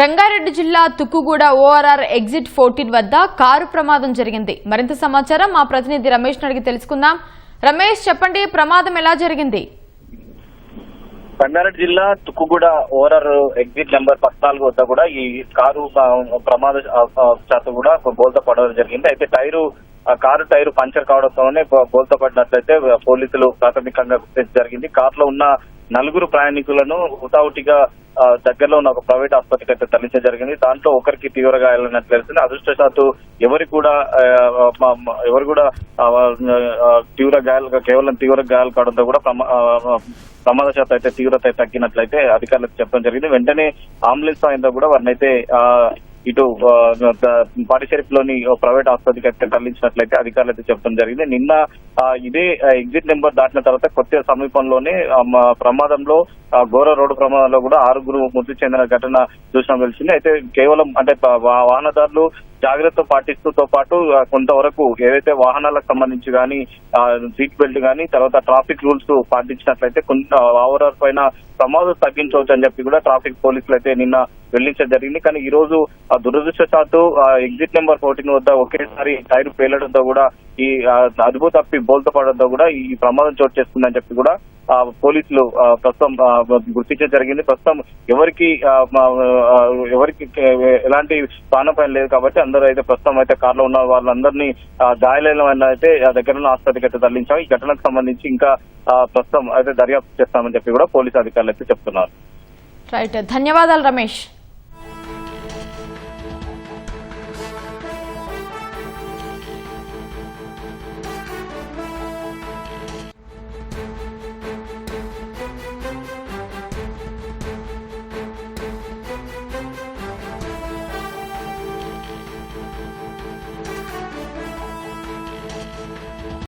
రంగారెడ్డి జిల్లా Tukkuguda ORR exit 14 వద్ద car ప్రమాదం జరిగింది. మరింత సమాచారం మా ప్రతినిధి రమేష్ అడిగి తెలుసుకుందాం. రమేష్, చెప్పండి, ప్రమాదం ఎలా జరిగింది? రంగారెడ్డి జిల్లా తుక్కుగూడ ఓఆర్ఆర్ ఎగ్జిట్ నెంబర్ 14 వద్ద కూడా ఈ కారు ప్రమాద శాతం కూడా బోల్తా పడడం జరిగింది. అయితే కారు టైరు పంచర్ కావడంతోనే బోల్తా పడినట్లయితే పోలీసులు ప్రాథమికంగా గుర్తించడం జరిగింది. కారులో ఉన్న 4 ప్రయాణికులను హుటాహుటిగా దగ్గరలో ఉన్న ఒక ప్రైవేట్ ఆసుపత్రికి అయితే తరలించడం జరిగింది. దాంట్లో ఒకరికి తీవ్ర గాయాలన్నట్టు తెలిసింది. అదృష్టవశాత్తు ఎవరు కూడా కేవలం తీవ్ర గాయాలు కావడంతో కూడా ప్రమాద శాతం అయితే తీవ్రత తగ్గినట్లయితే అధికారులకు చెప్పడం జరిగింది. వెంటనే అంబులెన్స్ సాయంతో కూడా వారిని అయితే ఇటు పాటిషరీఫ్లోని ప్రైవేట్ ఆసుపత్రికి అయితే తరలించినట్లయితే అధికారులు అయితే చెప్పడం జరిగింది. నిన్న ఇదే ఎగ్జిట్ నెంబర్ దాటిన తర్వాత కొత్త సమీపంలోనే ప్రమాదంలో ఘోర రోడ్డు ప్రమాదంలో కూడా 6 మృతి చెందిన ఘటన చూసినా తెలిసింది. అయితే కేవలం అంటే వాహనదారులు జాగ్రత్త పాటిస్తూతో పాటు కొంతవరకు ఏదైతే వాహనాలకు సంబంధించి కానీ సీట్ బెల్ట్ కానీ తర్వాత ట్రాఫిక్ రూల్స్ పాటించినట్లయితే ఓవరాల్ పైన ప్రమాదం తగ్గించవచ్చు అని చెప్పి కూడా ట్రాఫిక్ పోలీసులు అయితే నిన్న వెళ్లించడం జరిగింది. కానీ ఈ రోజు దురదృష్టవశాత్తు ఎగ్జిట్ నెంబర్ 14 వద్ద ఒకేసారి టైర్ పేలడంతో కూడా ఈ అదుపు తప్పి బోల్తా పడడంతో కూడా ఈ ప్రమాదం చోటు చేసుకుందని చెప్పి కూడా పోలీసులు ప్రస్తుతం గుర్తించడం జరిగింది. ప్రస్తుతం ఎవరికి ఎలాంటి ప్రాణాపాయం లేదు కాబట్టి అందరూ అయితే ప్రస్తుతం అయితే కారులో ఉన్న వాళ్ళందరినీ గాయాలైన అయితే దగ్గర ఉన్న ఆసుపత్రికి అయితే తరలించాం. ఈ ఘటనకు సంబంధించి ఇంకా ప్రస్తుతం అయితే దర్యాప్తు చేస్తామని చెప్పి కూడా పోలీసు అధికారులు అయితే చెప్తున్నారు. రైట్, ధన్యవాదాలు రమేష్.